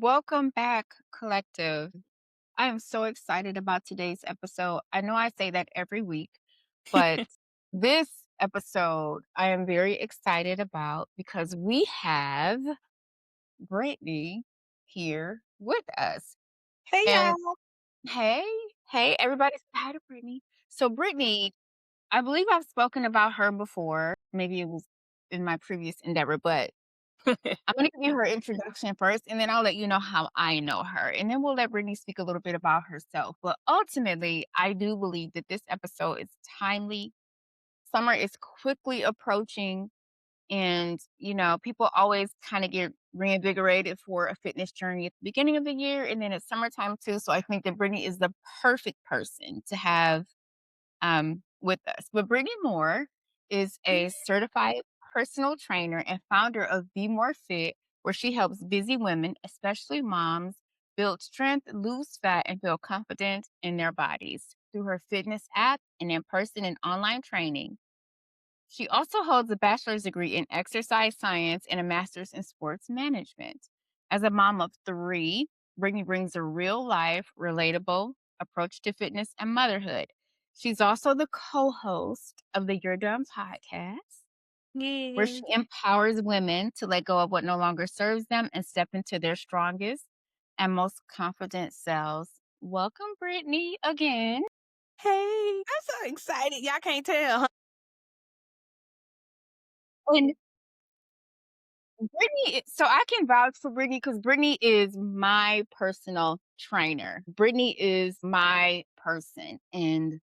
Welcome back, collective. I am so excited about today's episode. I know I say that every week, but this episode I am very excited about because we have Brittany here with us. Hey And y'all. hey, hey, everybody say hi to Brittany. So, Brittany, I believe I've spoken about her before. Maybe it was in my previous endeavor, but I'm gonna give you her introduction first, and then I'll let you know how I know her, and then we'll let Brittany speak a little bit about herself. But ultimately, I do believe that this episode is timely. Summer is quickly approaching, and people always kind of get reinvigorated for a fitness journey at the beginning of the year, and then it's summertime too. So I think that Brittany is the perfect person to have with us. But Brittany Moore is a certified personal trainer and founder of Be More Fit, where she helps busy women, especially moms, build strength, lose fat, and feel confident in their bodies through her fitness app and in person and online training. She also holds a bachelor's degree in exercise science and a master's in sports management. As a mom of three, Brittany brings a real life, relatable approach to fitness and motherhood. She's also the co host of the You're Done podcast, where she Yes. empowers women to let go of what no longer serves them and step into their strongest and most confident selves. Welcome, Brittany, again. Hey, I'm so excited. Y'all can't tell, huh? And so I can vouch for Brittany because Brittany is my personal trainer. Brittany is my person. And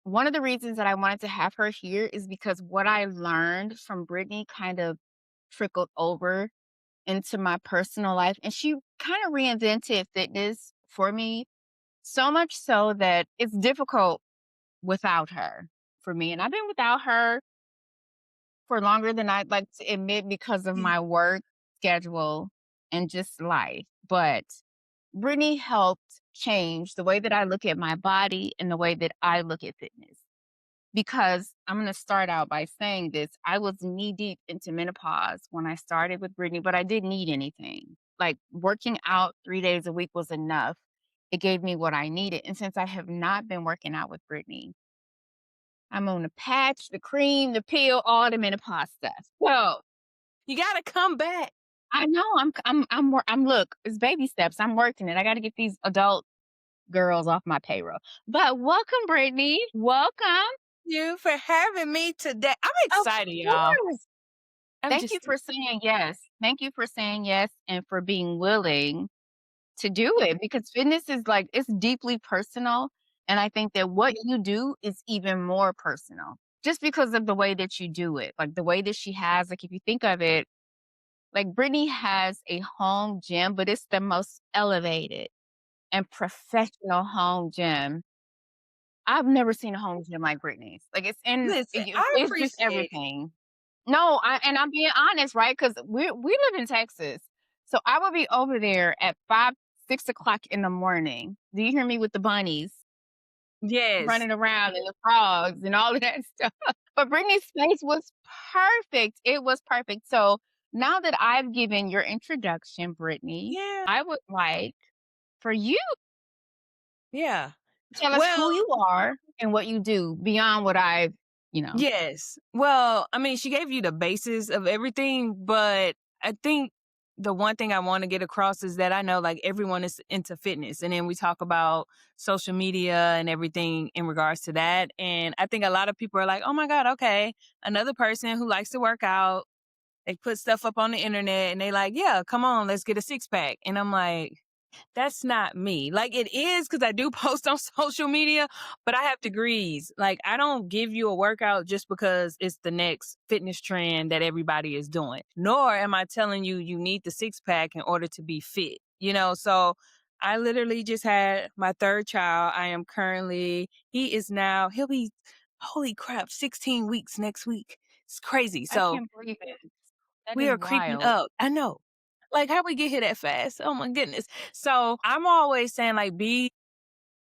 one of the reasons that I wanted to have her here is because what I learned from Brittany kind of trickled over into my personal life. And she kind of reinvented fitness for me, so much so that it's difficult without her for me. And I've been without her for longer than I'd like to admit because of Yeah. my work schedule and just life. But Brittany helped change the way that I look at my body and the way that I look at fitness. Because I'm going to start out by saying this. I was knee deep into menopause when I started with Brittany, but I didn't need anything. Like working out 3 days a week was enough. It gave me what I needed. And since I have not been working out with Brittany, I'm on the patch, the cream, the pill, all the menopause stuff. So You gotta come back. I know I'm look, it's baby steps. I'm working it. I got to get these adult girls off my payroll. But welcome, Brittany. Welcome. You for having me today. I'm Of excited, y'all. course. I'm Thank you just for saying yes. Thank you for saying yes and for being willing to do it because fitness is like it's deeply personal. And I think that what you do is even more personal just because of the way that you do it. Like the way that she has, like if you think of it, like Brittany has a home gym, but it's the most elevated and professional home gym. I've never seen a home gym like Brittany's. Like listen. I it's just appreciate it. everything. No, and I'm being honest, right? Because we live in Texas, so I would be over there at 5, 6 o'clock in the morning. Do you hear me with the bunnies Yes. running around and the frogs and all of that stuff? But Brittany's space was perfect. It was perfect. So now that I've given your introduction, Brittany, Yeah. I would like for you Yeah. to tell us Well, who you are and what you do beyond what I've. yes. Well, I mean, she gave you the basis of everything, but I think the one thing I want to get across is that I know like everyone is into fitness. And then we talk about social media and everything in regards to that. And I think a lot of people are like, oh my God, okay, another person who likes to work out. They put stuff up on the internet and they like, yeah, come on, let's get a six pack. And I'm like, that's not me. Like it is because I do post on social media, but I have degrees. Like I don't give you a workout just because it's the next fitness trend that everybody is doing. Nor am I telling you you need the six pack in order to be fit. So I literally just had my third child. I am currently, he'll be, holy crap, 16 weeks next week. It's crazy. I So can't believe it. That we is are creeping wild. up. I know. Like how we get here that fast? Oh my goodness. So I'm always saying like be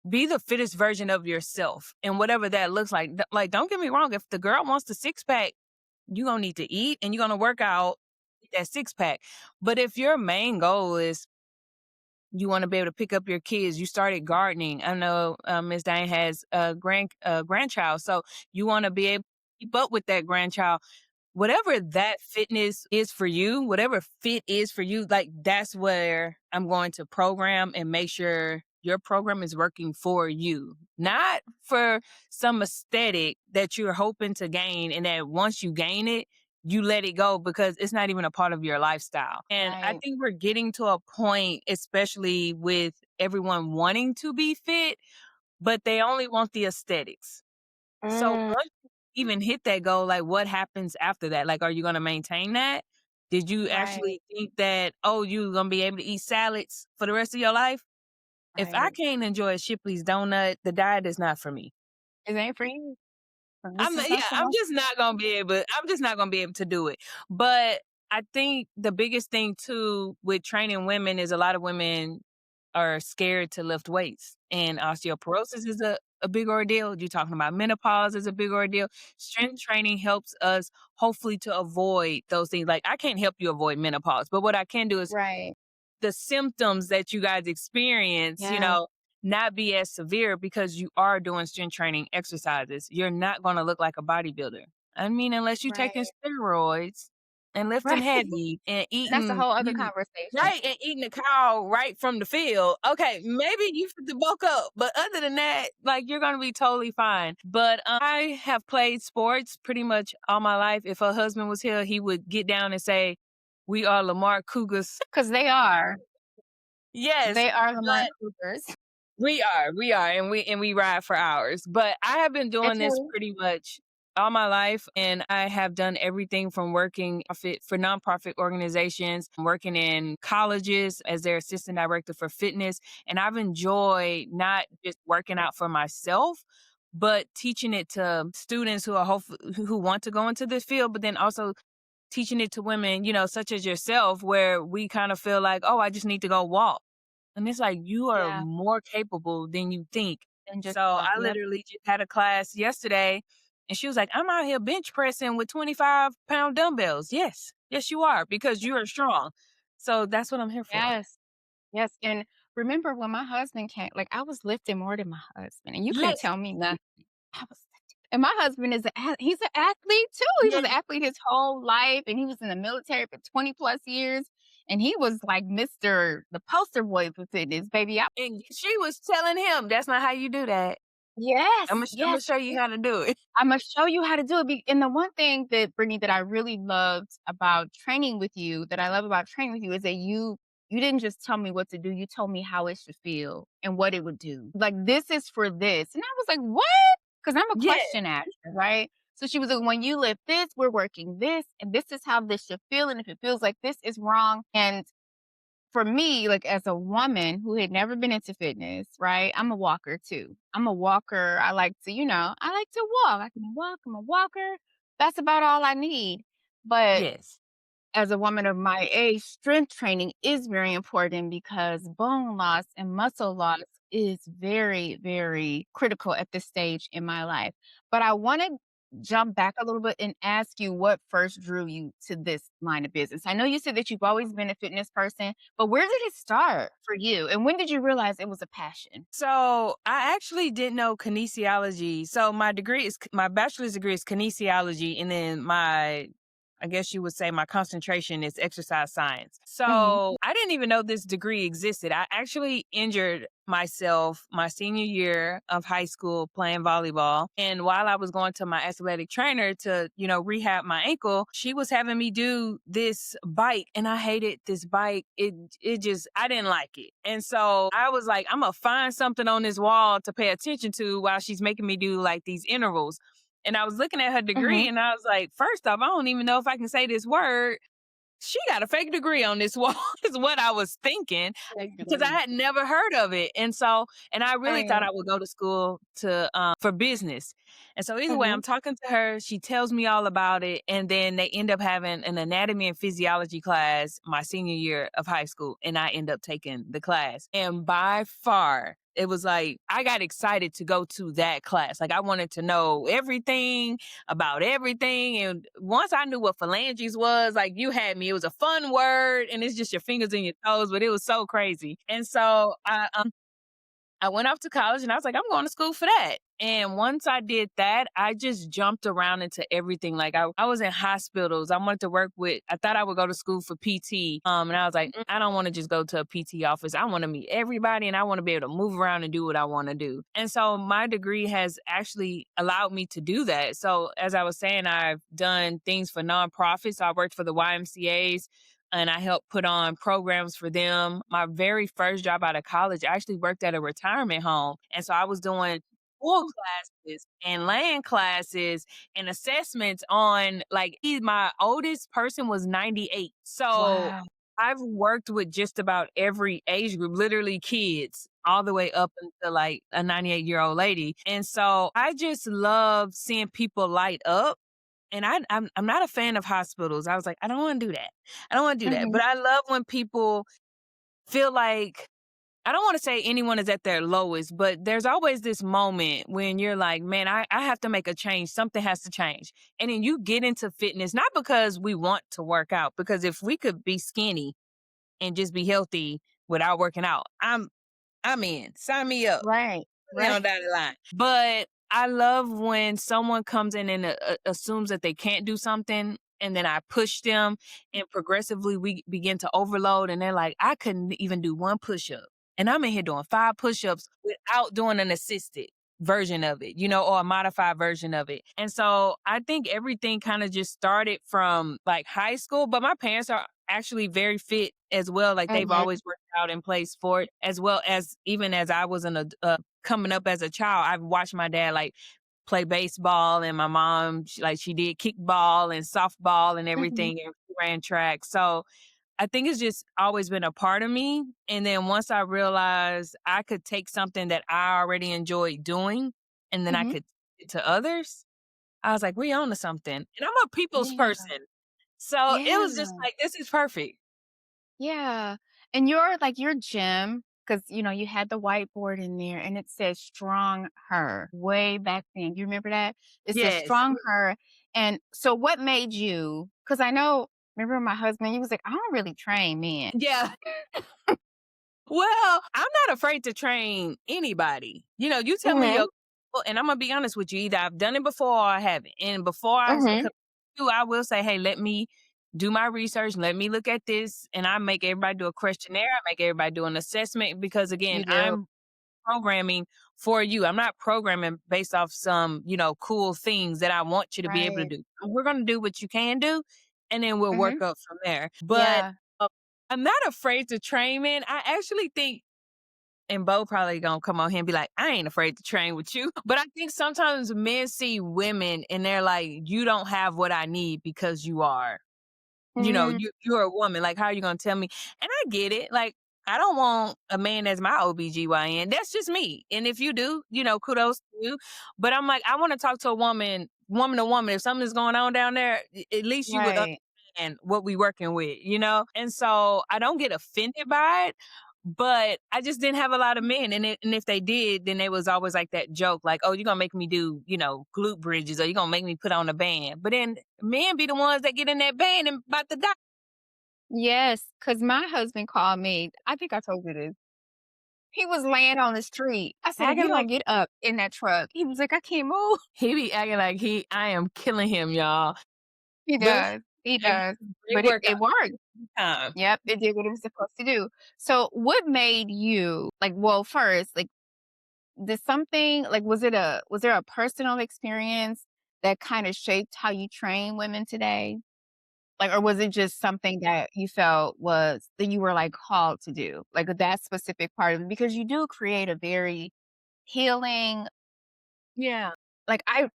the fittest version of yourself and whatever that looks like. Like don't get me wrong, if the girl wants the six pack, you're gonna need to eat and you're gonna work out that six pack. But if your main goal is You want to be able to pick up your kids. You started gardening. I know Miss Diane has a grandchild, so you want to be able to keep up with that grandchild. Whatever that fitness is for you, whatever fit is for you, like that's where I'm going to program and make sure your program is working for you, not for some aesthetic that you're hoping to gain. And that once you gain it, you let it go because it's not even a part of your lifestyle. And I Right. think we're getting to a point, especially with everyone wanting to be fit, but they only want the aesthetics. So Mm, once you even hit that goal, like what happens after that? Like, are you gonna maintain that? Did you right. actually think that, oh, you're gonna be able to eat salads for the rest of your life? If I Right. can't enjoy a Shipley's donut, the diet is not for me. It ain't for you. I'm This is not, not yeah, for I'm most. just not gonna be able. I'm just not gonna be able to do it. But I think the biggest thing too with training women is a lot of women are scared to lift weights, and osteoporosis is a big ordeal. You're talking about menopause is a big ordeal. Strength training helps us hopefully to avoid those things. Like I can't help you avoid menopause, but what I can do is Right. the symptoms that you guys experience, Yeah. not be as severe because you are doing strength training exercises. You're not going to look like a bodybuilder. I mean, unless you're taking Right. steroids and lifting Right. heavy and That's a eating, whole other conversation. right, and eating a cow right from the field. Okay, maybe you fit the bulk up, but other than that, like you're going to be totally fine. But I have played sports pretty much all my life. If her husband was here, he would get down and say, "We are Lamar Cougars." Because they are. Yes, They are Lamar but Cougars. we are, and we ride for hours. But I have been Me doing this too. pretty much all my life, and I have done everything from working for nonprofit organizations, working in colleges as their assistant director for fitness, and I've enjoyed not just working out for myself, but teaching it to students who are who want to go into this field, but then also teaching it to women, such as yourself, where we kind of feel like, oh, I just need to go walk. And it's like, you are Yeah. more capable than you think. And just So walk. I Yep. literally just had a class yesterday and she was like, I'm out here bench pressing with 25-pound dumbbells. Yes, yes, you are because you are strong. So that's what I'm here for. Yes. Yes. And remember when my husband came, like I was lifting more than my husband, and you couldn't Yes. tell me nothing. I was and my husband is he's an athlete too. He was Yeah. an athlete his whole life, and he was in the military for 20 plus years. And he was like Mr. the poster boy for fitness, baby. And she was telling him, that's not how you do that. Yes, I'm gonna yes. show you how to do it. Imma show you how to do it. And the one thing that, Brittany, that I really loved about training with you, that I love about training with you is that you didn't just tell me what to do, you told me how it should feel and what it would do. Like, "This is for this." And I was like, what? Because 'Cause I'm a Yeah. question asker, right? So she was like, "When you lift this, we're working this, and this is how this should feel, and if it feels like this is wrong." And for me, like as a woman who had never been into fitness, right? I'm a walker too. I'm a walker. I like to, I like to walk. I can walk. I'm a walker. That's about all I need. But Yes. as a woman of my age, strength training is very important because bone loss and muscle loss is very, very critical at this stage in my life. But I want to jump back a little bit and ask you what first drew you to this line of business. I know you said that you've always been a fitness person, but where did it start for you? And when did you realize it was a passion? So I actually didn't know kinesiology. So my bachelor's degree is kinesiology, and then I guess you would say my concentration is exercise science. Mhm. So I didn't even know this degree existed. I actually injured myself my senior year of high school playing volleyball. And while I was going to my athletic trainer to, rehab my ankle, she was having me do this bike and I hated this bike. It just I didn't like it. And so I was like, I'm gonna find something on this wall to pay attention to while she's making me do like these intervals. And I was looking at her degree Mhm. and I was like, first off, I don't even know if I can say this word. She got a fake degree on this wall, is what I was thinking because I Exactly. had never heard of it. And I really thought Right. I would go to school for business. And so either way, Mhm. I'm talking to her. She tells me all about it. And then they end up having an anatomy and physiology class my senior year of high school. And I end up taking the class. And by far, it was like I got excited to go to that class. Like I wanted to know everything about everything. And once I knew what phalanges was, like you had me. It was a fun word and it's just your fingers and your toes, but it was so crazy. And so I went off to college and I was like, I'm going to school for that. And once I did that, I just jumped around into everything. Like I was in hospitals. I wanted to work with, I thought I would go to school for PT. And I was like, I don't want to just go to a PT office. I want to meet everybody and I want to be able to move around and do what I want to do. And so my degree has actually allowed me to do that. So as I was saying, I've done things for nonprofits. So I worked for the YMCA's and I helped put on programs for them. My very first job out of college, I actually worked at a retirement home. And so I was doing pool classes and land classes and assessments on my oldest person was 98. So Wow. I've worked with just about every age group, literally kids, all the way up until like a 98-year-old lady. And so I just love seeing people light up and I'm not a fan of hospitals. I was like, I don't wanna do that. I don't wanna do that. Mhm. But I love when people feel like I don't wanna say anyone is at their lowest, but there's always this moment when you're like, "Man, I have to make a change. Something has to change." And then you get into fitness, not because we want to work out, because if we could be skinny and just be healthy without working out, I'm in. Sign me up Right. Right. on down the line. But I love when someone comes in and assumes that they can't do something. And then I push them, and progressively we begin to overload. And they're like, I couldn't even do one push up. And I'm in here doing 5 push ups without doing an assisted version of it, or a modified version of it. And so I think everything kind of just started from like high school, but my parents are actually very fit as well. Like they've Mhm. always worked out in place for it, as well as even as I was coming up as a child, I've watched my dad like play baseball and my mom, she did kickball and softball and Mhm. everything and she ran track. So I think it's just always been a part of me. And then once I realized I could take something that I already enjoyed doing and then I Mhm. could teach it to others, I was like, we on to something. And I'm a people's Yeah. person. So it was just Yeah. like, this is perfect. Yeah. And your gym, because you had the whiteboard in there and it says strong her way back then. You remember that? It says Yes. strong her. And so what made you, because I know, remember my husband, he was like, I don't really train men. Yeah. Well, I'm not afraid to train anybody. You tell me Mhm. and I'm gonna be honest with you, either I've done it before or I haven't. And before Mhm. I will say, hey, let me do my research, let me look at this, and I make everybody do a questionnaire, I make everybody do an assessment because again, You do. I'm programming for you. I'm not programming based off some, cool things that I want you to be able to Right. do. We're gonna do what you can do, and then we'll Mhm. work up from there. But Yeah. I'm not afraid to train men. I actually think and Bo probably gonna come on here and be like, I ain't afraid to train with you. But I think sometimes men see women and they're like, you don't have what I need because you are Mhm. you're a woman. Like, how are you gonna tell me? And I get it. Like, I don't want a man as my OBGYN. That's just me. And if you do, kudos to you. But I'm like, I want to talk to a woman to woman. If something's going on down there, at least you would Right. understand what we working with. And so I don't get offended by it. But I just didn't have a lot of men, and if they did, then it was always like that joke, like, "Oh, you're gonna make me do, glute bridges, or you're gonna make me put on a band." But then men be the ones that get in that band and about to die. Yes, because my husband called me. I think I told you this. He was laying on the street. I said, "If you Acting don't like get up in that truck." He was like, "I can't move." he be acting like I am killing him, y'all. He But does. He like, does. great But it workout it worked. time. Yep, it did what it was supposed to do. So, what made you first, did something was there a personal experience that kinda shaped how you train women today? Or was it just something that you felt was that you were, called to do? Like, that specific part of it? Because you do create a very healing. Yeah. I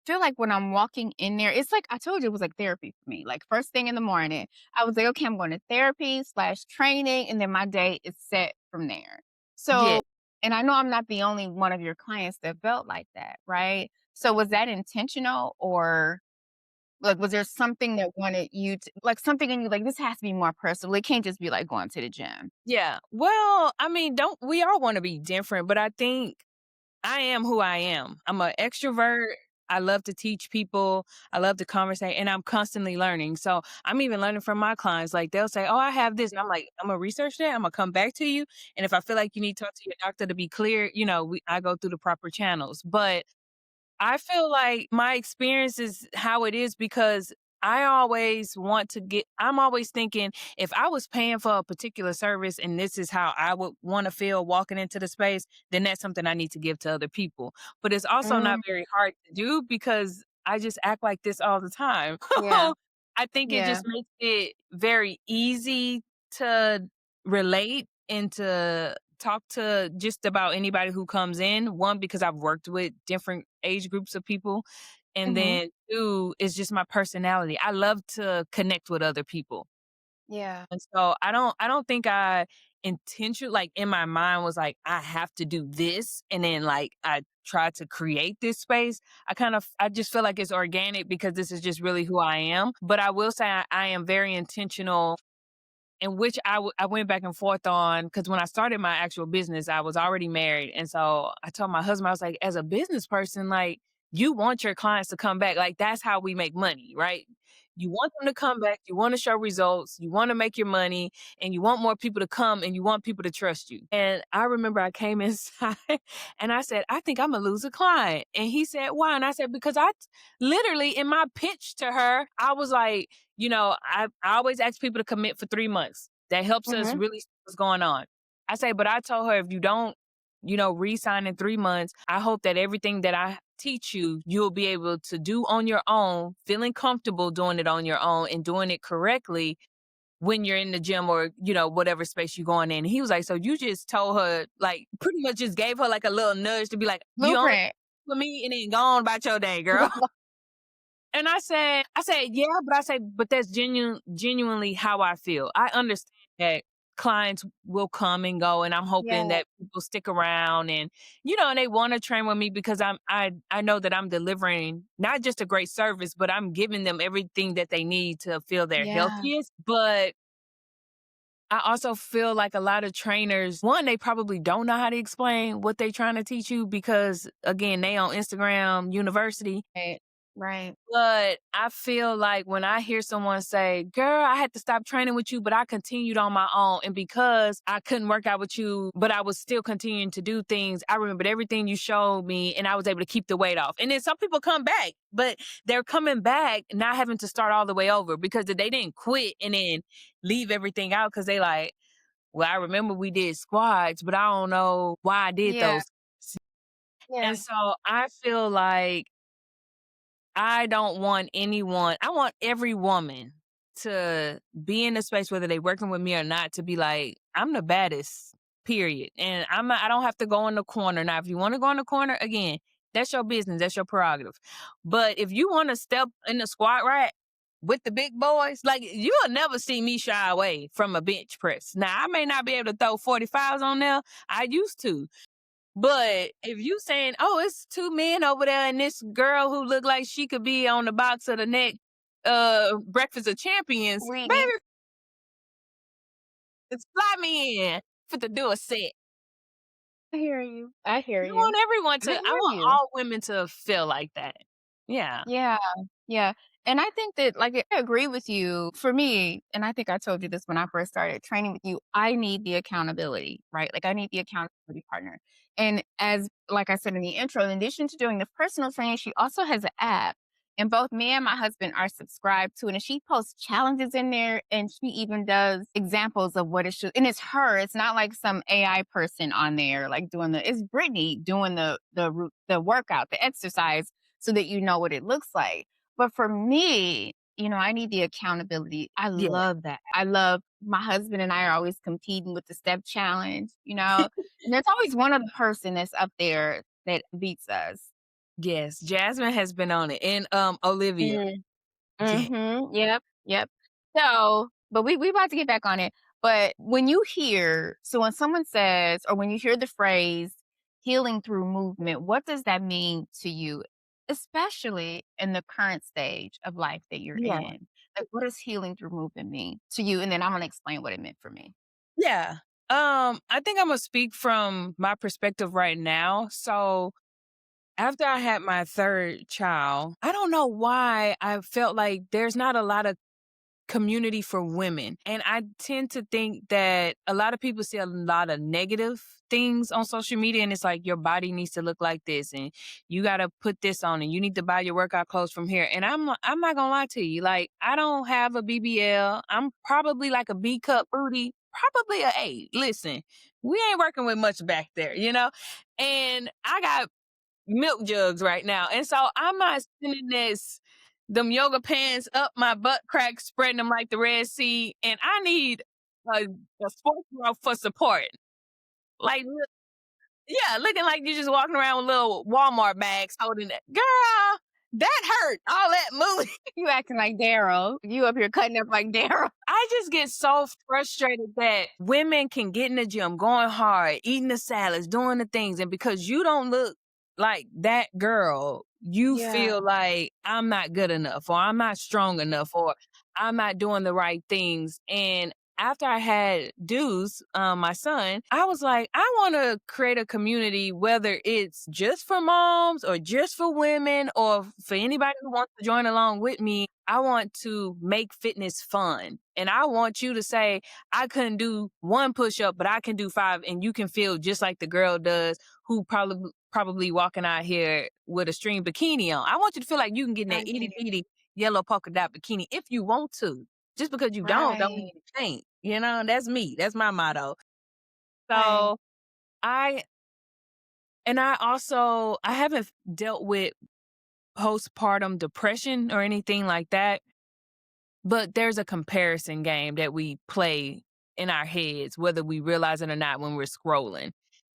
feel like when I'm walking in there, it's like I told you it was like therapy for me. Like first thing in the morning, I was like, okay, I'm going to therapy/training, and then my day is set from there. Yeah. So, and I know I'm not the only one of your clients that felt like that, right? So was that intentional or Like, was there something that wanted you to like, something in you, like, this has to be more personal. It can't just be, like, going to the gym. Yeah. Well, I mean, don't we all wanna be different, but I think I am who I am. I'm an extrovert. I love to teach people. I love to conversate, and I'm constantly learning. So I'm even learning from my clients. Like they'll say, "Oh, I have this," and I'm like, "I'm gonna research that. I'm gonna come back to you. And if I feel like you need to talk to your doctor to be clear, I go through the proper channels." But I feel like my experience is how it is because I'm always thinking if I was paying for a particular service and this is how I would want to feel walking into the space, then that's something I need to give to other people. But it's also not Mm, very hard to do because I just act like this all the time. yeah, I think it yeah, just makes it very easy to relate and to talk to just about anybody who comes in. One, because I've worked with different age groups of people. And mhm, then two, is just my personality. I love to connect with other people. yeah, And so I don't think I intentionally like in my mind was like, I have to do this. And then like I tried to create this space. I just feel like it's organic because this is just really who I am. But I will say I am very intentional in which I went back and forth on because when I started my actual business, I was already married. And so I told my husband, I was like, as a business person, like, you want your clients to come back. Like, that's how we make money, right? You want them to come back, you want to show results, you want to make your money, and you want more people to come and you want people to trust you. And I remember I came inside and I said, I think I'm gonna lose a client. And he said, why? And I said, because literally in my pitch to her, I was like, I always ask people to commit for 3 months. That helps us mhm, really see what's going on. I say, but I told her if you don't, resign in 3 months, I hope that everything that I teach you, you'll be able to do on your own, feeling comfortable doing it on your own and doing it correctly when you're in the gym or, whatever space you're going in. He was like, so you just told her, like, pretty much just gave her like a little nudge to be like, you only blueprint. for me and then go on about your day, girl. And I said, yeah, but but that's genuinely how I feel. I understand that clients will come and go, and I'm hoping Yeah, that people stick around and they want to train with me because I know that I'm delivering not just a great service, but I'm giving them everything that they need to feel their yeah, healthiest. But I also feel like a lot of trainers, one, they probably don't know how to explain what they're trying to teach you because again, they on Instagram University. right, right, But I feel like when I hear someone say, girl, I had to stop training with you, but I continued on my own. And because I couldn't work out with you, but I was still continuing to do things, I remembered everything you showed me and I was able to keep the weight off. And then some people come back, but they're coming back not having to start all the way over because they didn't quit and then leave everything out because they like, well, I remember we did squats, but I don't know why I did yeah, those. yeah, And so I feel like I want every woman to be in a space, whether they working with me or not, to be like, I'm the baddest, period. And I don't have to go in the corner. Now, if you want to go in the corner, again, that's your business, that's your prerogative. But if you want to step in the squat rack with the big boys, like you'll never see me shy away from a bench press. Now, I may not be able to throw 45s on there. I used to. But if you saying, "Oh, it's 2 men over there and this girl who look like she could be on the box of the neck Breakfast of Champions," Reading. baby, just fly me in for to do a set. I hear you. I hear you. I I hear want you. all women to feel like that. Yeah. Yeah, yeah, and I think that, like, I agree with you. For me, and I think I told you this when I first started training with you, I need the accountability, right? Like, I need the accountability partner, and as like I said in the intro, in addition to doing the personal training, she also has an app, and both me and my husband are subscribed to it, and she posts challenges in there, and she even does examples of what it should and it's her, it's not like some AI person on there, like, doing it's Brittany doing the workout, the exercise so that you know what it looks like. But for me, I need the accountability. I Yeah. love that. I love my husband and I are always competing with the step challenge. And there's always one other person that's up there that beats us. Yes. Jasmine has been on it. And Olivia. Mm. Yeah. Mhm. Yep. Yep. So, but we about to get back on it. But when someone says or when you hear the phrase healing through movement, what does that mean to you? especially in the current stage of life that you're Yeah. in. Like, what does healing through movement mean to you? And then I'm gonna explain what it meant for me. Yeah. I think I'm gonna speak from my perspective right now. So after I had my third child, I don't know why I felt like there's not a lot of community for women. And I tend to think that a lot of people see a lot of negative things on social media, and it's like your body needs to look like this and you got to put this on and you need to buy your workout clothes from here. And I'm not going to lie to you. Like, I don't have a BBL. I'm probably like a B cup booty, probably a A. Listen, we ain't working with much back there, you know? And I got milk jugs right now. And so I'm not sending them yoga pants up my butt crack, spreading them like the Red Sea. And I need a, a sports bra for support. Like, yeah, looking like you just walking around with little Walmart bags holding it. Girl, that hurt. All that moving. You acting like Daryl. You up here cutting up like Daryl. I just get so frustrated that women can get in the gym, going hard, eating the salads, doing the things, and because you don't look like that girl, you Yeah. feel like I'm not good enough, or I'm not strong enough, or I'm not doing the right things. And after I had Deuce, my son, I was like, I want to create a community, whether it's just for moms or just for women or for anybody who wants to join along with me. I want to make fitness fun. And I want you to say, I couldn't do one push up, but I can do five. And you can feel just like the girl does who probably walking out here with a string bikini on. I want you to feel like you can get in that itty Right. bitty yellow polka dot bikini if you want to. Just because you don't mean Right. you can't. You know, that's me. That's my motto. Right. So I I haven't dealt with postpartum depression or anything like that. But there's a comparison game that we play in our heads, whether we realize it or not when we're scrolling.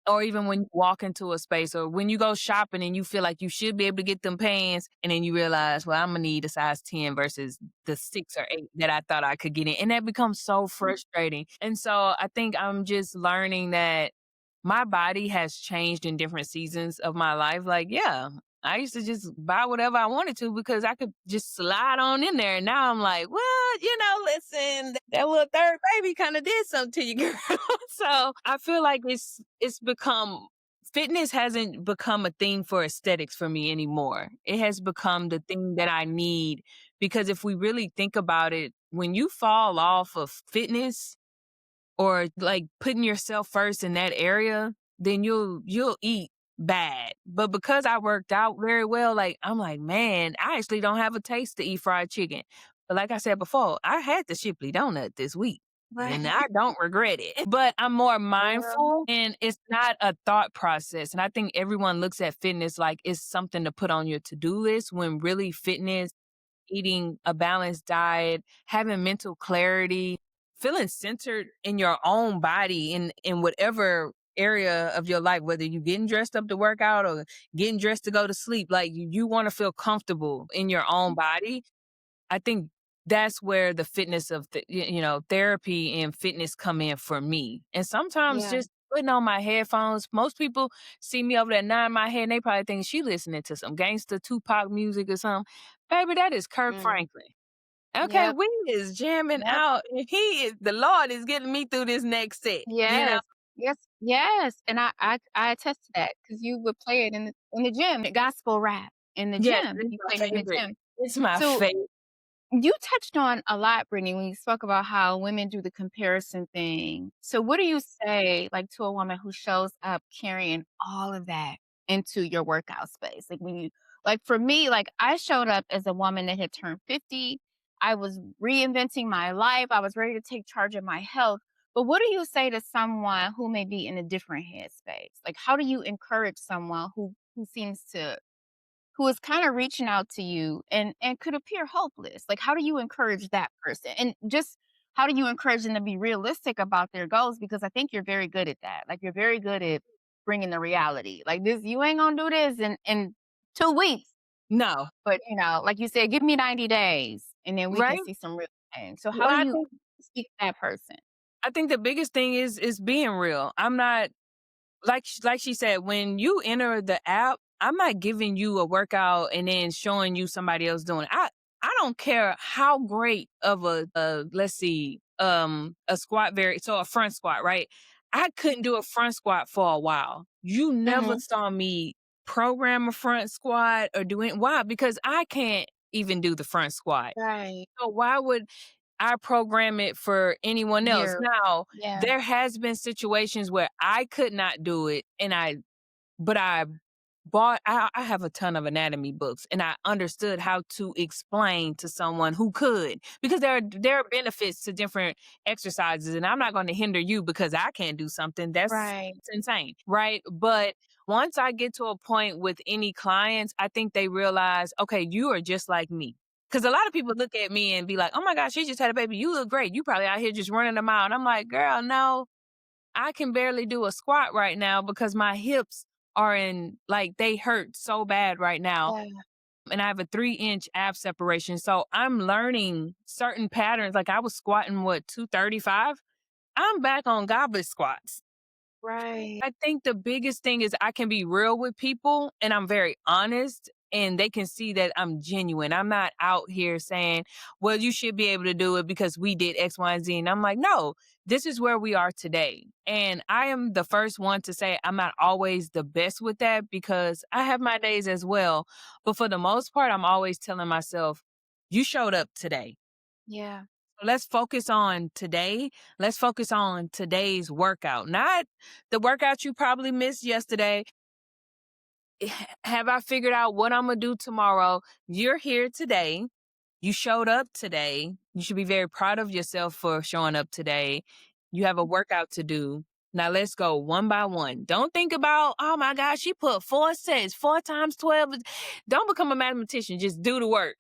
Or even when you walk into a space or when you go shopping and you feel like you should be able to get them pants and then you realize, well, I'm gonna need a size 10 versus the 6 or 8 that I thought I could get in. And that becomes so frustrating. And so I think I'm just learning that my body has changed in different seasons of my life. Like, yeah, I used to just buy whatever I wanted to because I could just slide on in there. And now I'm like, well, listen, that little third baby kind of did something to you, girl. So I feel like it's become fitness hasn't become a thing for aesthetics for me anymore. It has become the thing that I need because if we really think about it, when you fall off of fitness, or like putting yourself first in that area, then you'll eat bad. But because I worked out very well, like I'm like, man, I actually don't have a taste to eat fried chicken. But like I said before, I had the Shipley donut this week. And Right. I don't regret it. But I'm more Girl. mindful and it's not a thought process. And I think everyone looks at fitness like it's something to put on your to-do list when really fitness, eating a balanced diet, having mental clarity, feeling centered in your own body in whatever area of your life, whether you getting dressed up to work out or getting dressed to go to sleep, like you want to feel comfortable in your own body. I think that's where the fitness of therapy and fitness come in for me. And sometimes Yeah. just putting on my headphones, most people see me over there nodding my head and they probably think she listening to some gangster Tupac music or something. Baby, that is Kirk Mm. Franklin. Okay, Yep. we is jamming Yep. out and the Lord is getting me through this next set. Yes. Yes. Yes. And I attest to that because you would play it in the gym, the gospel rap in the Yes, gym. it's You my played it in the favorite. gym. It's my So favorite. you touched on a lot, Brittany, when you spoke about how women do the comparison thing. So what do you say, like, to a woman who shows up carrying all of that into your workout space? Like, when you like, for me, like, I showed up as a woman that had turned 50. I was reinventing my life. I was ready to take charge of my health. But what do you say to someone who may be in a different headspace? Like, how do you encourage someone who seems to who is kinda reaching out to you and could appear hopeless. Like, how do you encourage that person? And just how do you encourage them to be realistic about their goals? Because I think you're very good at that. Like, you're very good at bringing the reality. Like, "This you ain't gonna do this in 2 weeks." No, But, like you said, "Give me 90 days, and then we can right? see some real change." So how Well, do I you think speak to that person? I think the biggest thing is being real. I'm not like she said, when you enter the app, I'm not giving you a workout and then showing you somebody else doing it. I don't care how great of a let's see, a squat so a front squat, right? I couldn't do a front squat for a while. You never Mhm. saw me program a front squat or do it. Why? Because I can't even do the front squat. Right. So why would I program it for anyone else? You're Now, yeah. there has been situations where I could not do it and I I have a ton of anatomy books and I understood how to explain to someone who could because there are benefits to different exercises and I'm not going to hinder you because I can't do something Right. it's insane, right? But once I get to a point with any clients, I think they realize, okay, you are just like me. Because a lot of people look at me and be like, oh my gosh, she just had a baby. You look great. You probably out here just running a mile. And I'm like, girl, no, I can barely do a squat right now because my hips are in like they hurt so bad right now. Yeah. And I have a 3-inch ab separation. So I'm learning certain patterns. Like I was squatting what, 235? I'm back on goblet squats. Right. I think the biggest thing is I can be real with people and I'm very honest and they can see that I'm genuine. I'm not out here saying, well, you should be able to do it because we did X, Y, and Z. And I'm like, no, this is where we are today. And I am the first one to say I'm not always the best with that because I have my days as well. But for the most part, I'm always telling myself, you showed up today. Yeah. So let's focus on today. Let's focus on today's workout, not the workout you probably missed yesterday. Have I figured out what I'm going to do tomorrow? You're here today. You showed up today. You should be very proud of yourself for showing up today. You have a workout to do. Now let's go one by one. Don't think about, oh my gosh, she put 4 sets, 4 times 12. Don't become a mathematician. Just do the work.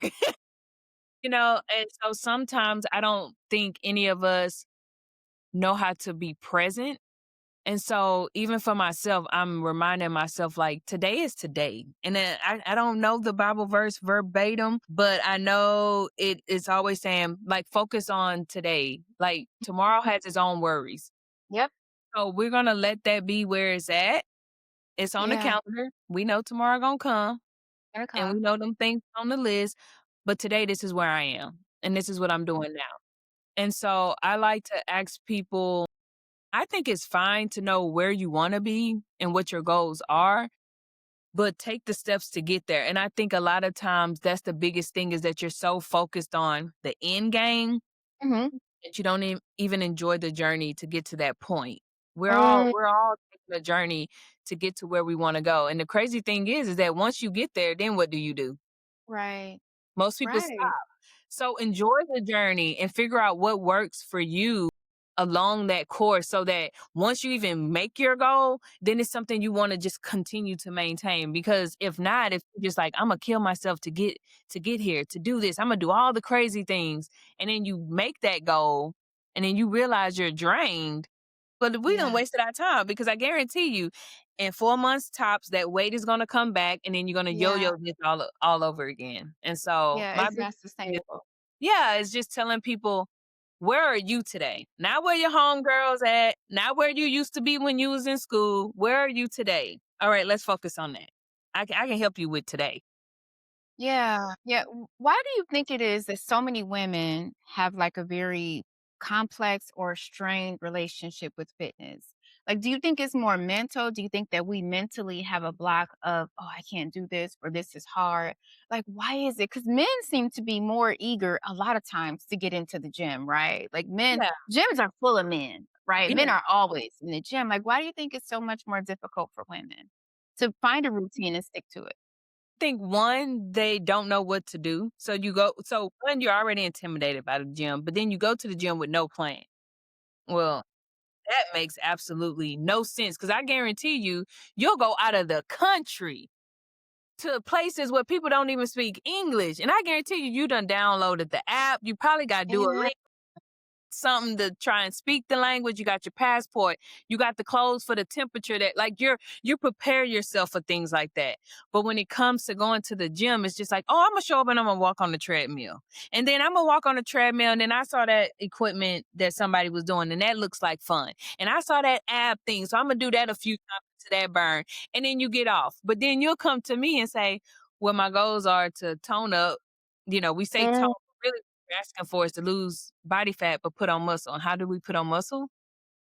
And so sometimes I don't think any of us know how to be present. And so even for myself, I'm reminding myself like today is today. And then I don't know the Bible verse verbatim, but I know it's always saying like focus on today. Like tomorrow has its own worries. Yep. So we're gonna let that be where it's at. It's on the Yeah. calendar. We know tomorrow gonna come Gonna and we come. know them things on the list. But today this is where I am. And this is what I'm doing now. And so I like to ask people, I think it's fine to know where you want to be and what your goals are, but take the steps to get there. And I think a lot of times that's the biggest thing is that you're so focused on the end game Mhm. that you don't even enjoy the journey to get to that point. Mm, We're all taking a journey to get to where we want to go. And the crazy thing is that once you get there, then what do you do? right. Most people Right. stop. So enjoy the journey and figure out what works for you along that course so that once you even make your goal, then it's something you want to just continue to maintain. Because if not, if you're just like, I'm gonna kill myself to get here, to do this, I'm gonna do all the crazy things, and then you make that goal and then you realize you're drained, but we done Yeah. wasted our time because I guarantee you, in 4 months tops, that weight is gonna come back, and then you're gonna Yeah. yo-yo this all over again. And so Yeah. my It's big not thing is, sustainable. yeah, it's just telling people, where are you today? Not where your homegirls at, not where you used to be when you was in school. Where are you today? All right, let's focus on that. I can help you with today. Yeah. Yeah. Why do you think it is that so many women have like a very complex or strained relationship with fitness? Like, do you think it's more mental? Do you think that we mentally have a block of, oh, I can't do this or this is hard? Like, why is it? Because men seem to be more eager a lot of times to get into the gym, right? Like, Yeah, gyms are full of men, right? yeah. Men are always in the gym. Like, why do you think it's so much more difficult for women to find a routine and stick to it? Think one, they don't know what to do. So one, you're already intimidated by the gym, but then you go to the gym with no plan. Well, that makes absolutely no sense because I guarantee you'll go out of the country to places where people don't even speak English. And I guarantee you done downloaded the app. You probably got Yeah. Duolingo, something to try and speak the language. You got your passport. You got the clothes for the temperature that like you prepare yourself for things like that. But when it comes to going to the gym, it's just like, oh, I'm gonna show up and I'm gonna walk on the treadmill. And then I'm gonna walk on the treadmill. And then I saw that equipment that somebody was doing, and that looks like fun. And I saw that ab thing. So I'm gonna do that a few times to that burn, and then you get off. But then you'll come to me and say, well, my goals are to tone up. We say tone, Mm, but really what we're asking for is to lose body fat, but put on muscle. And how do we put on muscle?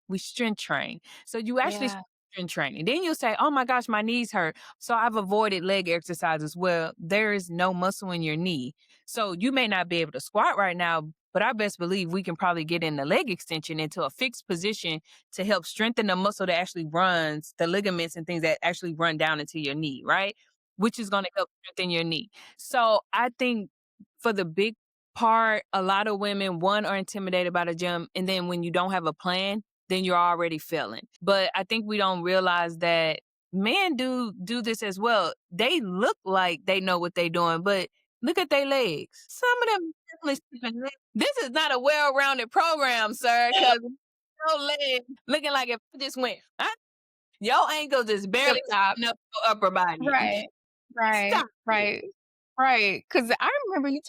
We strength train. So you actually yeah. strength training. Then you'll say, oh my gosh, my knees hurt. So I've avoided leg exercises. Well, there is no muscle in your knee. So you may not be able to squat right now, but I best believe we can probably get in the leg extension into a fixed position to help strengthen the muscle that actually runs the ligaments and things that actually run down into your knee, right? Which is going to help strengthen your knee. So I think for the big part, a lot of women, one, are intimidated by the gym. And then when you don't have a plan, then you're already failing. But I think we don't realize that men do this as well. They look like they know what they're doing, but look at their legs. Some of them definitely sleeping legs. This is not a well-rounded program, sir, because your legs looking like if I just went, huh? Your ankles is barely Stop. lifting up your upper body. Right. Right. Stop it. Right. Right. Because I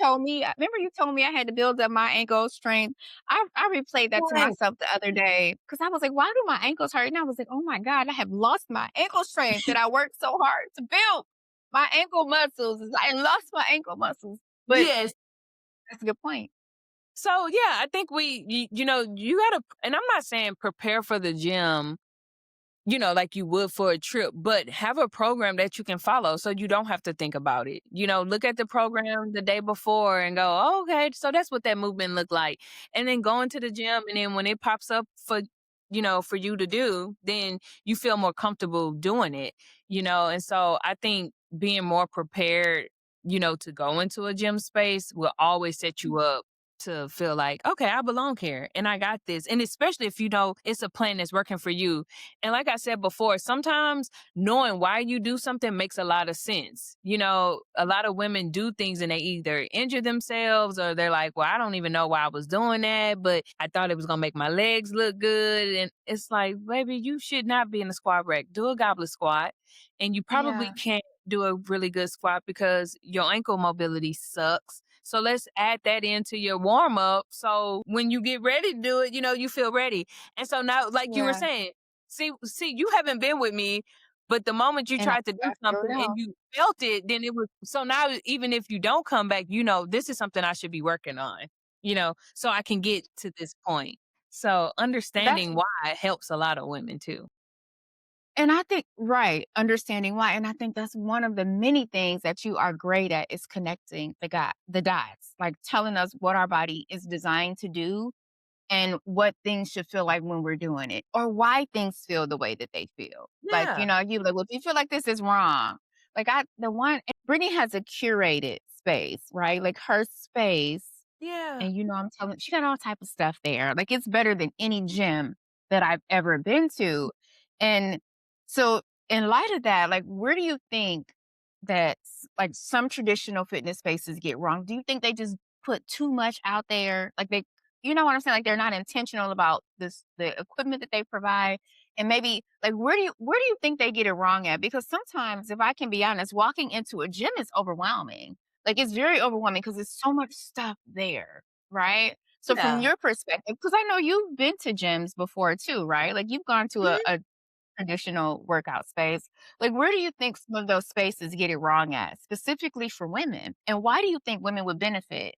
told me I had to build up my ankle strength. I replayed that to Right. myself the other day because I was like, why do my ankles hurt? And I was like, oh my God, I have lost my ankle strength that I worked so hard to build. My ankle muscles. I lost my ankle muscles. But Yes. that's a good point. So yeah, I think you gotta, and I'm not saying prepare for the gym like you would for a trip, but have a program that you can follow so you don't have to think about it. Look at the program the day before and go, oh, okay, so that's what that movement looked like. And then go into the gym, and then when it pops up for you to do, then you feel more comfortable doing it. And so I think being more prepared to go into a gym space will always set you up to feel like, okay, I belong here and I got this. And especially if you know it's a plan that's working for you, and like I said before, sometimes knowing why you do something makes a lot of sense. A lot of women do things and they either injure themselves or they're like, well, I don't even know why I was doing that, but I thought it was going to make my legs look good. And it's like, baby, you should not be in a squat rack. Do a goblet squat. And you probably Yeah. can't do a really good squat because your ankle mobility sucks. So let's add that into your warm up. So when you get ready to do it, you feel ready. And so now, like you were Yeah. saying, see, you haven't been with me, but the moment you And tried to do I figured something it and out. you felt it, then it was so now even if you don't come back, this is something I should be working on, so I can get to this point. So That's understanding why helps a lot of women too. And I think right, understanding why, and I think that's one of the many things that you are great at is connecting the dots, like telling us what our body is designed to do and what things should feel like when we're doing it, or why things feel the way that they feel. Like, Yeah. you like, well, if you feel like this is wrong, like the one Brittany has a curated space, right? Like her space Yeah. and I'm telling she got all type of stuff there. Like it's better than any gym that I've ever been to. And so in light of that, like where do you think that like some traditional fitness spaces get wrong? Do you think they just put too much out there? Like you know what I'm saying? Like they're not intentional about the equipment that they provide. And maybe like where do you think they get it wrong at? Because sometimes if I can be honest, walking into a gym is overwhelming. Like it's very overwhelming because there's so much stuff there. Right? So from Yeah. your perspective, because I know you've been to gyms before too, right? Like you've gone to Mhm. a traditional workout space. Like where do you think some of those spaces get it wrong at, specifically for women? And why do you think women would benefit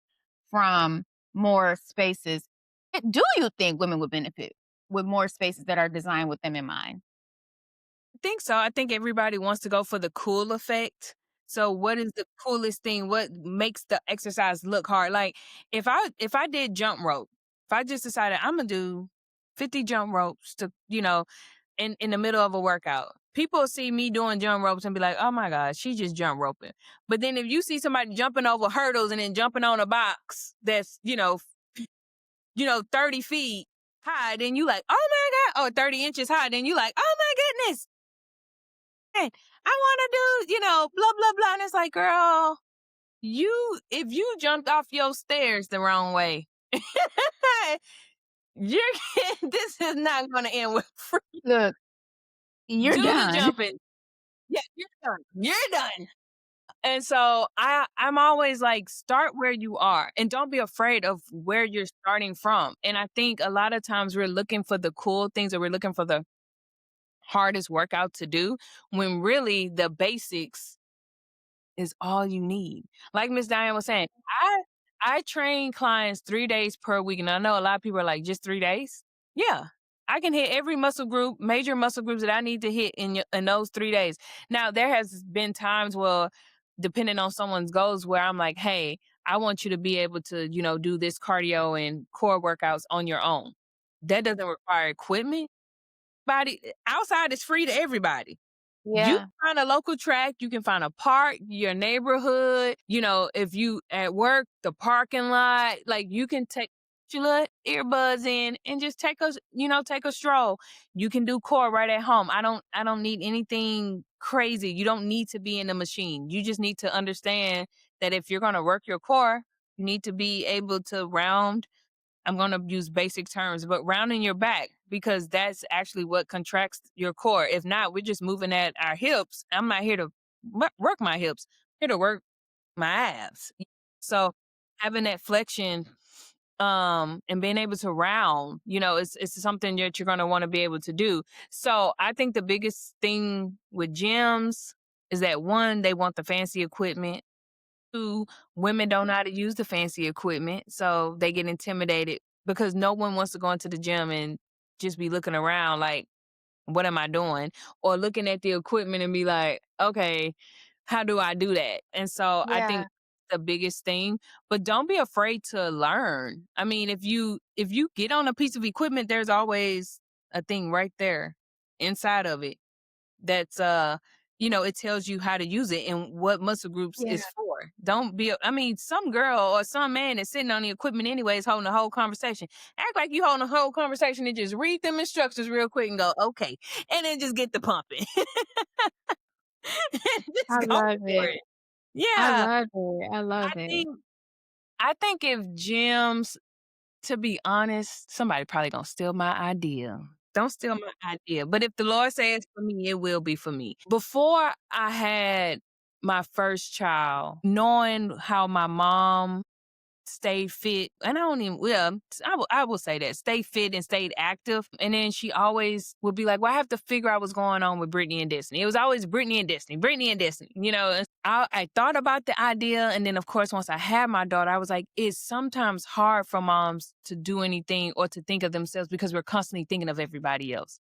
from more spaces? Do you think women would benefit with more spaces that are designed with them in mind? Think so. I think everybody wants to go for the cool effect. So what is the coolest thing? What makes the exercise look hard? Like if I did jump rope, if I just decided I'm gonna do 50 jump ropes in the middle of a workout, people see me doing jump ropes and be like, oh my God, she just jump roping. But then if you see somebody jumping over hurdles and then jumping on a box that's 30 feet high, then you like, oh my God, or 30 inches high, then you like, oh my goodness, hey, I want to do, blah, blah, blah. And it's like, girl, if you jumped off your stairs the wrong way, you're, this is not going to end with free. Look, you're Do the done. jumping. Yeah, you're done. You're done. And so I'm always like, start where you are and don't be afraid of where you're starting from. And I think a lot of times we're looking for the cool things or we're looking for the hardest workout to do when really the basics is all you need. Like Miss Diane was saying, I train clients 3 days per week, and I know a lot of people are like, "Just 3 days?" Yeah. I can hit every muscle group, major muscle groups that I need to hit in those 3 days. Now, there has been times where, depending on someone's goals, where I'm like, "Hey, I want you to be able to, do this cardio and core workouts on your own." That doesn't require equipment. Outside is free to everybody. You Yeah. can find a local track, you can find a park, your neighborhood, if you at work, the parking lot, like you can take your little earbuds in and just take a stroll. You can do core right at home. I don't need anything crazy. You don't need to be in the machine. You just need to understand that if you're gonna work your core, you need to be able to round. I'm going to use basic terms, but rounding your back because that's actually what contracts your core. If not, we're just moving at our hips. I'm not here to work my hips, I'm here to work my abs. So having that flexion and being able to round, it's something that you're going to want to be able to do. So I think the biggest thing with gyms is that one, they want the fancy equipment. Two, women don't know how to use the fancy equipment, so they get intimidated because no one wants to go into the gym and just be looking around like, "What am I doing?" Or looking at the equipment and be like, "Okay, how do I do that?" And so I think Yeah. the biggest thing, but don't be afraid to learn. I mean, if you get on a piece of equipment, there's always a thing right there inside of it that's it tells you how to use it and what muscle groups Yeah. is for. Don't be I mean, some girl or some man is sitting on the equipment anyways holding the whole conversation. Act like you holding the whole conversation and just read them instructions real quick and go, "Okay." And then just get the pumping. I Just go love for it. it. I Yeah. love it. I I love it. think I think if gyms, to be honest, somebody probably gonna steal my idea. Don't steal my idea. But if the Lord says for me, it will be for me. Before I had my first child, knowing how my mom stayed fit, and I don't even well, I will say that, stay fit and stayed active. And then she always would be like, "Well, I have to figure out what's going on with Brittany and Destiny." It was always Brittany and Destiny, Brittany and Destiny. And I thought about the idea, and then of course, once I had my daughter, I was like, it's sometimes hard for moms to do anything or to think of themselves because we're constantly thinking of everybody else.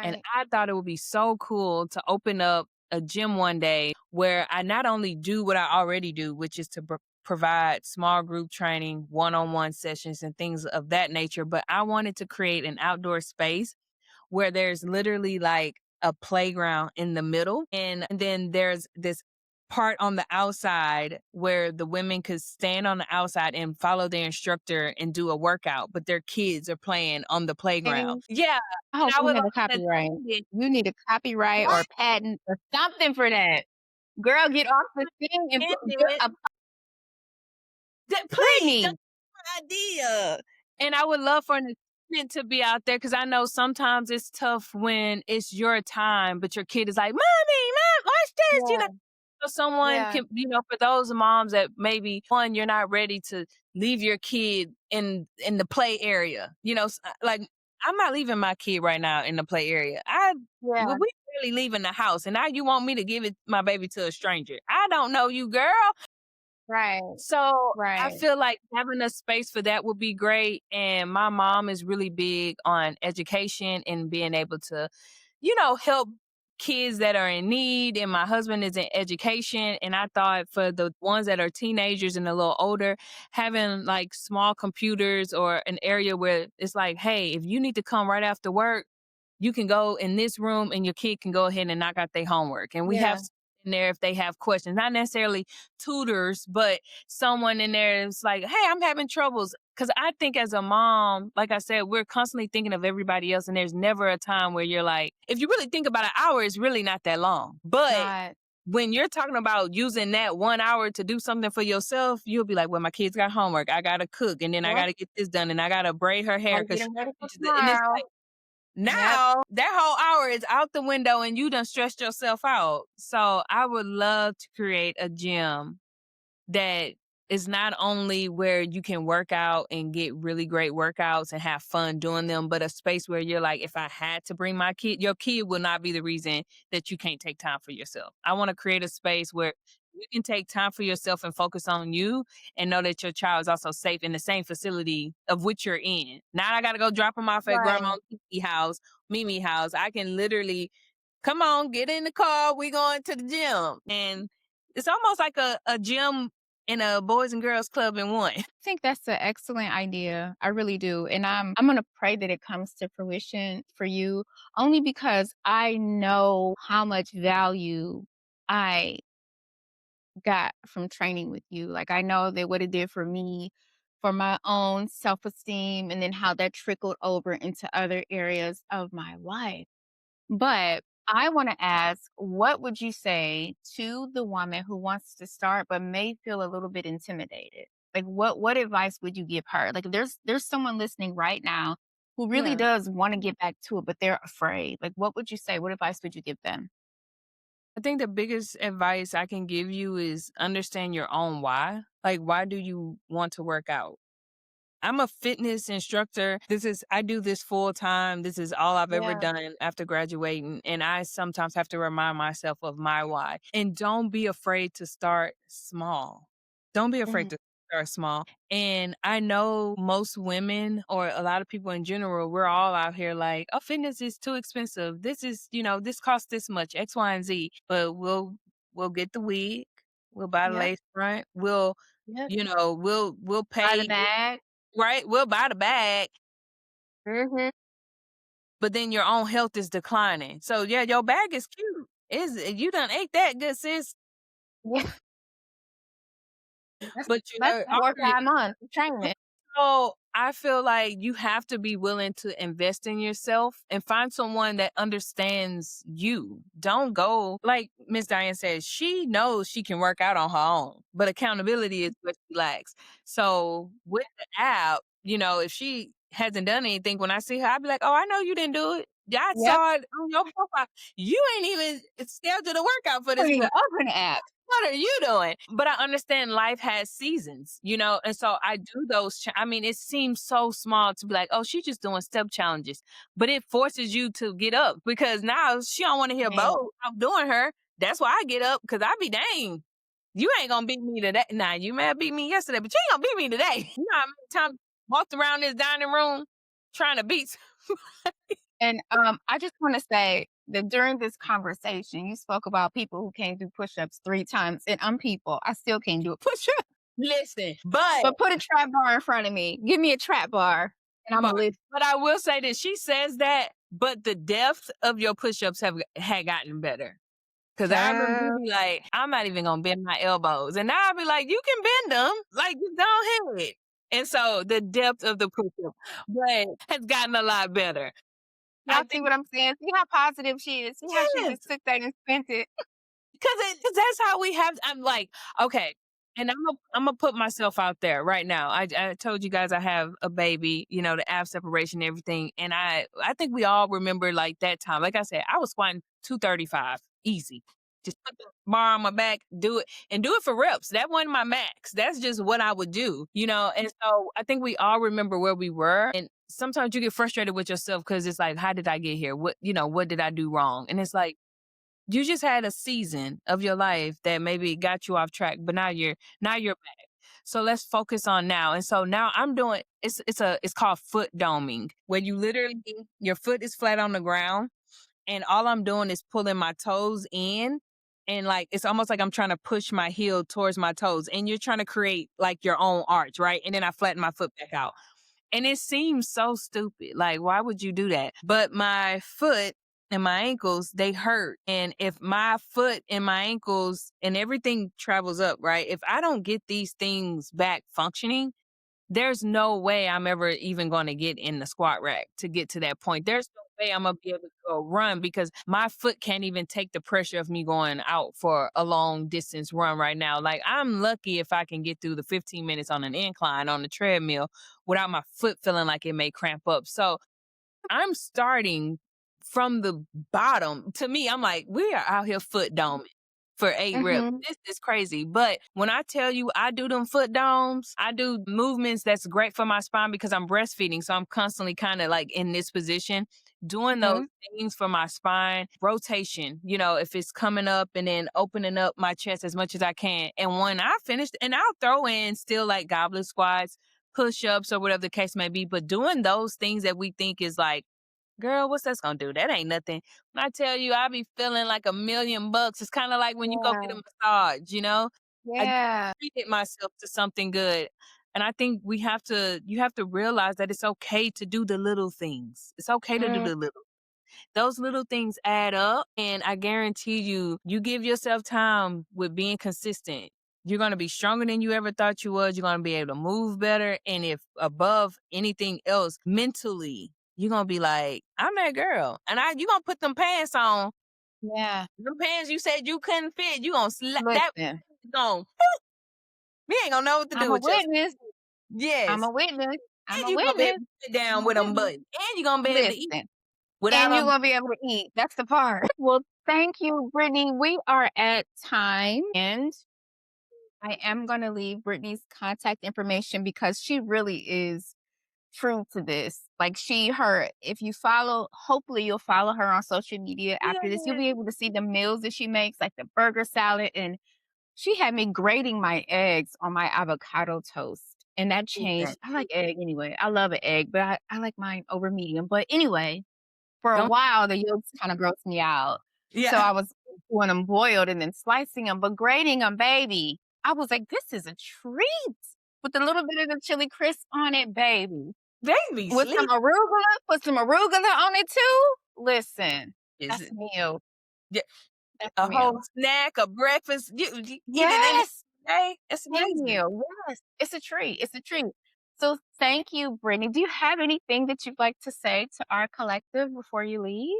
And Right. I thought it would be so cool to open up a gym one day where I not only do what I already do, which is to provide small group training, one-on-one sessions, and things of that nature, but I wanted to create an outdoor space where there's literally like a playground in the middle. And then there's this part on the outside where the women could stand on the outside and follow their instructor and do a workout, but their kids are playing on the playground. Okay. Yeah. I And hope I you would have a like to copyright. name it. You need a copyright or What? patent or something for that. Girl, get off the thing and And put it. Please, Brittany. idea. And I would love for an assistant to be out there because I know sometimes it's tough when it's your time, but your kid is like, "Mommy, mom, watch this," Yeah. So someone Yeah. can, for those moms that maybe one, you're not ready to leave your kid in the play area. Like I'm not leaving my kid right now in the play area. Yeah. We barely leaving the house, and now you want me to give my baby to a stranger. I don't know you, girl. Right. So I Right. feel like having a space for that would be great. And my mom is really big on education and being able to, help kids that are in need. And my husband is in education. And I thought for the ones that are teenagers and a little older, having like small computers or an area where it's like, "Hey, if you need to come right after work, you can go in this room and your kid can go ahead and knock out their homework." And we have Yeah. in there if they have questions, not necessarily tutors, but someone in there is like, "Hey, I'm having troubles." Because I think as a mom, like I said, we're constantly thinking of everybody else. And there's never a time where you're like, if you really think about an hour, it's really not that long. But Not when you're talking about using that 1 hour to do something for yourself, you'll be like, "Well, my kids got homework. I got to cook. And then I got yep. to get this done. And I got to braid her hair Gotta because get she them got ready for pictures." And it's tomorrow. like, Yep. now that whole hour is out the window and you done stressed yourself out. So I would love to create a gym that is not only where you can work out and get really great workouts and have fun doing them, but a space where you're like, if I had to bring my kid, your kid will not be the reason that you can't take time for yourself. I want to create a space where you can take time for yourself and focus on you and know that your child is also safe in the same facility of which you're in. Now I got to go drop them off at Right. grandma's house, Mimi house. I can literally come on, get in the car. We going to the gym. And it's almost like a gym and a boys and girls club in one. I think that's an excellent idea. I really do. And I'm gonna pray that it comes to fruition for you only because I know how much value I got from training with you. Like I know that what it did for me, for my own self-esteem, and then how that trickled over into other areas of my life. But I want to ask, what would you say to the woman who wants to start but may feel a little bit intimidated? Like what advice would you give her? Like there's someone listening right now who really Yeah. does want to get back to it, but they're afraid. Like what would you say? What advice would you give them? I think the biggest advice I can give you is understand your own why. Like, why do you want to work out? I'm a fitness instructor. I do this full time. This is all I've ever Yeah. done after graduating. And I sometimes have to remind myself of my why. And don't be afraid to start small. Don't be afraid Mhm. to start small. And I know most women or a lot of people in general, we're all out here like, oh, fitness is too expensive. This is, this costs this much, X, Y, and Z. But we'll get the wig, we'll buy the Yep. lace front, we'll, Yep. we'll Buy the pay. bag. Right? We'll buy the bag, Mhm. but then your own health is declining. So yeah, your bag is cute. Is you done ate that good sis, Yeah. That's but that's you're 4 or already 5 months of training. so I feel like you have to be willing to invest in yourself and find someone that understands you. Don't go like Miss Diane says, she knows she can work out on her own, but accountability is what she lacks. So with the app, if she hasn't done anything, when I see her, I'd be like, oh, I know you didn't do it. Yeah, I Yep. saw it on your profile. You ain't even scheduled a workout for this Don't even week. open the app. What are you doing? But I understand life has seasons, and so I do those. I mean, it seems so small to be like, oh, she's just doing step challenges, but it forces you to get up because now she don't want to hear Man. Bo outdoing her. That's why I get up because I be dang. You ain't gonna beat me today. Nah, you may have beat me yesterday, but you ain't gonna beat me today. You know how many times I walked around this dining room trying to beat. And, I just wanna say that during this conversation, you spoke about people who can't do push-ups 3 times, and I'm people. I still can't do a push-up. Listen, but But put a trap bar in front of me. Give me a trap bar, and Imma bar. lift. But I will say that she says that, but the depth of your push-ups had gotten better. Cause I remember you Child. be like, I'm not even gonna bend my elbows. And now I'll be like, you can bend them. Like, just go ahead. And so the depth of the push-up but has gotten a lot better. I Y'all see think what I'm saying? See how positive she is? See how she yes. just took that and spent it? 'Cause that's how we have I'm like, okay, and Imma put myself out there right now. I told you guys I have a baby, the ab separation and everything, and I think we all remember, like, that time. Like I said, I was squatting 235, easy. Just put the bar on my back, do it, and do it for reps. That wasn't my max. That's just what I would do. And so I think we all remember where we were, and sometimes you get frustrated with yourself because it's like, "How did I get here? What did I do wrong?" And it's like, you just had a season of your life that maybe got you off track, but now you're back. So let's focus on now. And so now I'm doing it's called foot doming, where you literally your foot is flat on the ground and all I'm doing is pulling my toes in and like it's almost like I'm trying to push my heel towards my toes and you're trying to create like your own arch, right? And then I flatten my foot back out. And it seems so stupid. Like, why would you do that? But my foot and my ankles, they hurt. And if my foot and my ankles and everything travels up, right? If I don't get these things back functioning, there's no way I'm ever even going to get in the squat rack to get to that point. There's no way I'm going to be able to go run because my foot can't even take the pressure of me going out for a long distance run right now. Like I'm lucky if I can get through the 15 minutes on an incline on the treadmill without my foot feeling like it may cramp up. So I'm starting from the bottom. To me, I'm like, we are out here foot doming for 8 reps. Mhm. This is crazy. But when I tell you I do them foot domes, I do movements that's great for my spine because I'm breastfeeding. So I'm constantly kind of like in this position, doing those Mhm. things for my spine, rotation, if it's coming up and then opening up my chest as much as I can. And when I finish, and I'll throw in still like goblet squats, push ups, or whatever the case may be, but doing those things that we think is like, girl, what's that's gonna do? That ain't nothing. When I tell you I be feeling like $1,000,000, it's kind of like when you go get a Yeah. massage. I Yeah. treated myself to something good. And I think you have to realize that it's okay to do the little things. It's okay to do Mm, the little. Those little things add up. And I guarantee you, you give yourself time with being consistent. You're going to be stronger than you ever thought you was. You're going to be able to move better. And if above anything else, mentally, you're going to be like, I'm that girl. And you're going to put them pants on. yeah. Them pants you said you couldn't fit. You're going to slap that Listen, on. You ain't going to know what to I'm do a with yourself. witness. I'm Yes. a witness. I'm And a you're going to be able witness. to sit down I'm a with them witness. buttons. And you're going to be able to eat Listen. without And you're them. gonna be able to eat. That's the part. Well, thank you, Brittany. We are at time, and I am gonna leave Brittany's contact information because she really is true to this. Like if you follow, hopefully you'll follow her on social media after this. You'll Yeah. be able to see the meals that she makes, like the burger salad. And she had me grating my eggs on my avocado toast. And that changed. I like egg anyway. I love an egg, but I like mine over medium. But anyway, for a Don't while, the yolks kinda grossed me out. So yeah. I was doing them boiled and then slicing them, but grating them, baby, I was like, "This is a treat." With a little bit of the chili crisp on it, baby. Baby With some sleep arugula, put some arugula on it too. Listen, is that's a meal. yeah, That's a a whole meal. snack, a breakfast. You eat it any Yes, day. It's a amazing. meal, yes. It's a treat, it's a treat. So thank you, Brittany. Do you have anything that you'd like to say to our collective before you leave?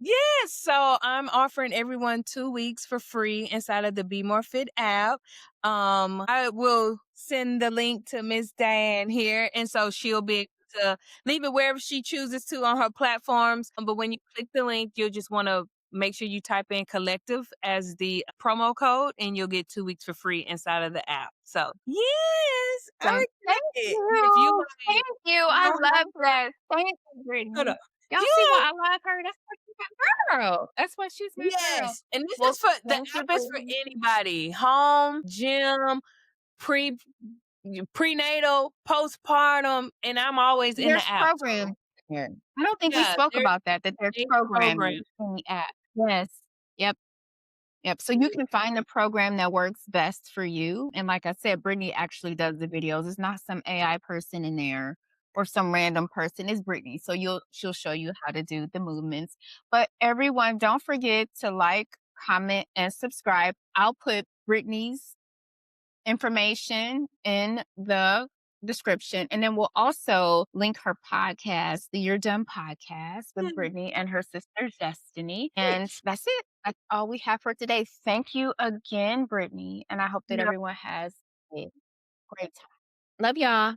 Yes, so I'm offering everyone 2 weeks for free inside of the Be More Fit app. I will send the link to Miss Diane here, and so she'll be able to leave it wherever she chooses to on her platforms. But when you click the link, you'll just want to make sure you type in collective as the promo code, and you'll get 2 weeks for free inside of the app. So yes, I'm Awesome. Thank excited. If you you. like, Thank you. I love that. Thank you, hold Brittany. up. Y'all see Yeah. why I love her? That's why she's my girl. That's why she's my girl. Yes, and this Well, is for the thank you, app is for Brittany. anybody. Home, gym, pre prenatal, postpartum, and I'm always in There's the app. So programs here. I don't think we yeah, spoke there's about that there's a program. programming in the app. Yes. Yep. Yep. So you can find the program that works best for you. And like I said, Brittany actually does the videos. It's not some AI person in there or some random person. It's Brittany. So she'll show you how to do the movements. But everyone, don't forget to like, comment, and subscribe. I'll put Brittany's information in the description. And then we'll also link her podcast, the You're Done podcast with Brittany and her sister Destiny. And that's it. That's all we have for today. Thank you again, Brittany. And I hope that everyone has a great time. Love y'all.